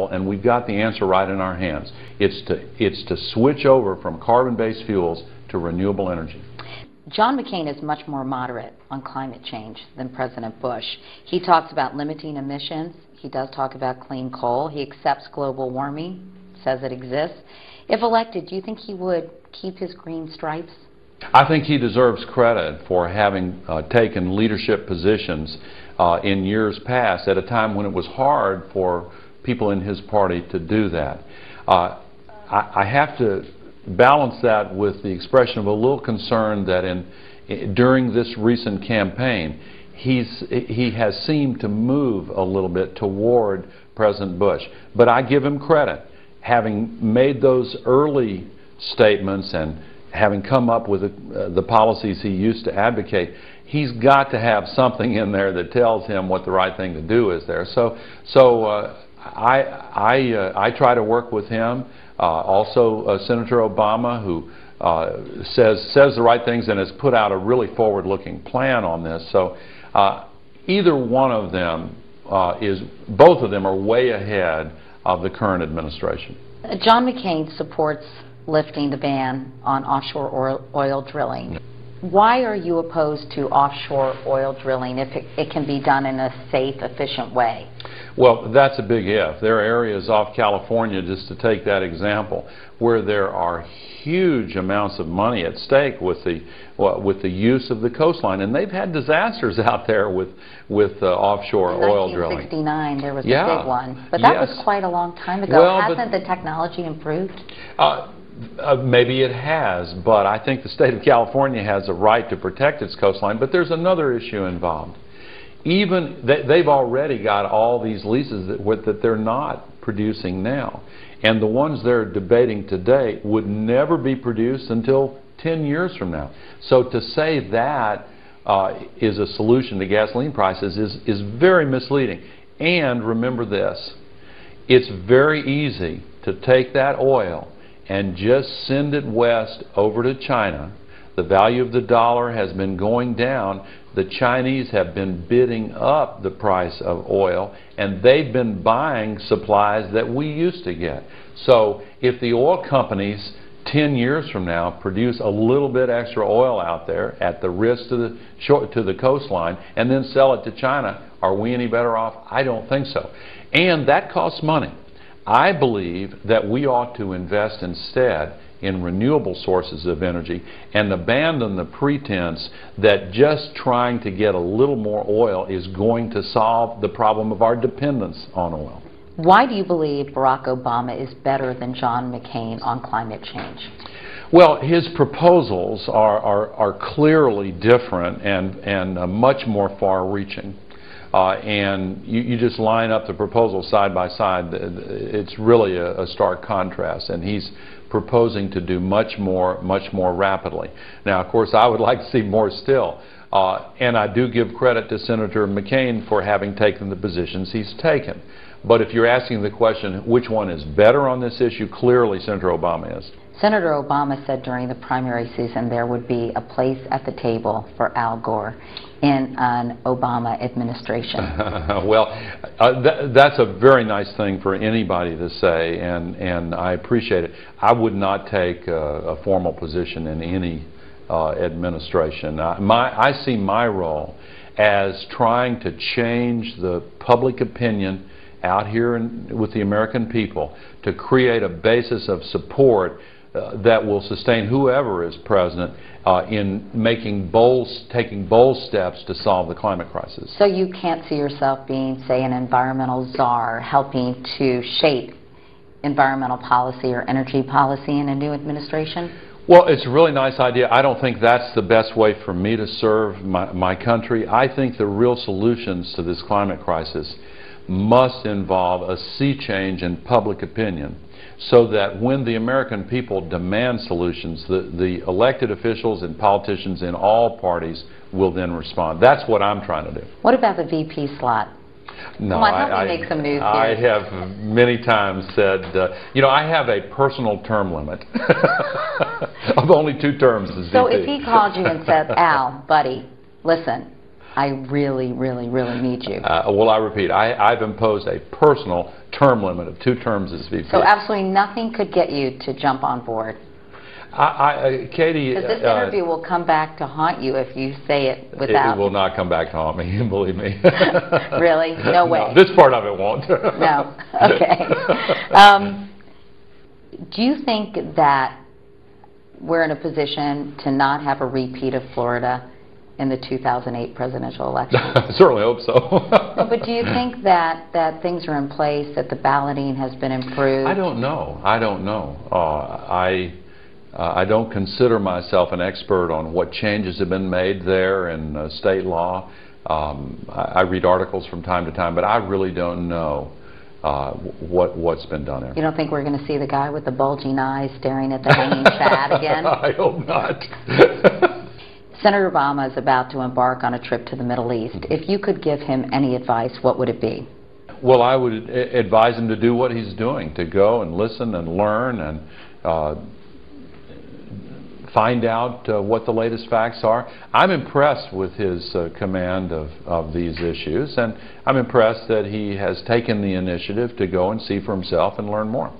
and we've got the answer right in our hands. It's to switch over from carbon-based fuels to renewable energy. John McCain is much more moderate on climate change than President Bush. He talks about limiting emissions. He does talk about clean coal. He accepts global warming, says it exists. If elected, do you think he would keep his green stripes? I think he deserves credit for having taken leadership positions in years past at a time when it was hard for people in his party to do that. I have to balance that with the expression of a little concern that during this recent campaign he has seemed to move a little bit toward President Bush. But I give him credit. Having made those early statements and having come up with the policies he used to advocate, he's got to have something in there that tells him what the right thing to do is there. So I try to work with him. Also Senator Obama, who says the right things and has put out a really forward-looking plan on this. So either one of them both of them are way ahead of the current administration. John McCain supports lifting the ban on offshore oil drilling. Why are you opposed to offshore oil drilling if it can be done in a safe, efficient way? Well, that's a big if. There are areas off California, just to take that example, where there are huge amounts of money at stake with the use of the coastline, and they've had disasters out there with offshore oil drilling. In 1969, there was a big one, but that was quite a long time ago. Well, hasn't the technology improved? Maybe it has, but I think the state of California has a right to protect its coastline. But there's another issue involved. Even they've already got all these leases that they're not producing now, and the ones they're debating today would never be produced until 10 years from now. So to say that is a solution to gasoline prices is very misleading. And remember this: it's very easy to take that oil and just send it west over to China. The value of the dollar has been going down. The Chinese have been bidding up the price of oil, and they've been buying supplies that we used to get. So if the oil companies 10 years from now produce a little bit extra oil out there at the risk to the coastline and then sell it to China, are we any better off? I don't think so. And that costs money. I believe that we ought to invest instead in renewable sources of energy and abandon the pretense that just trying to get a little more oil is going to solve the problem of our dependence on oil. Why do you believe Barack Obama is better than John McCain on climate change? Well, his proposals are clearly different and much more far-reaching. And you just line up the proposals side by side. It's really a stark contrast, and he's proposing to do much more rapidly. Now, of course, I would like to see more still, and I do give credit to Senator McCain for having taken the positions he's taken. But if you're asking the question, which one is better on this issue, clearly Senator Obama is. Senator Obama said during the primary season there would be a place at the table for Al Gore in an Obama administration. Well, that's a very nice thing for anybody to say, and I appreciate it. I would not take a formal position in any administration. I see my role as trying to change the public opinion out here with the American people to create a basis of support that will sustain whoever is president in taking bold steps to solve the climate crisis. So you can't see yourself being, say, an environmental czar, helping to shape environmental policy or energy policy in a new administration? Well, it's a really nice idea. I don't think that's the best way for me to serve my country. I think the real solutions to this climate crisis must involve a sea change in public opinion, so that when the American people demand solutions, the elected officials and politicians in all parties will then respond. That's what I'm trying to do. What about the VP slot? No, Come on, help me make some news here. I have many times said, you know, I have a personal term limit of only 2 terms as VP. So if he called you and said, Al, buddy, listen, I really, really, really need you. Well, I repeat, I've imposed a personal term limit of 2 terms as VP. So absolutely nothing could get you to jump on board. Katie, Because this interview will come back to haunt you if you say it without... It will not come back to haunt me, believe me. Really? No way. No, this part of it won't. No. Okay. Do you think that we're in a position to not have a repeat of Florida in the 2008 presidential election? I certainly hope so. No, but do you think that things are in place, that the balloting has been improved? I don't know. I don't know. I don't consider myself an expert on what changes have been made there in state law. I read articles from time to time, but I really don't know what's been done there. You don't think we're going to see the guy with the bulging eyes staring at the hanging Chad again? I hope not. Senator Obama is about to embark on a trip to the Middle East. If you could give him any advice, what would it be? Well, I would advise him to do what he's doing, to go and listen and learn and find out what the latest facts are. I'm impressed with his command of these issues, and I'm impressed that he has taken the initiative to go and see for himself and learn more.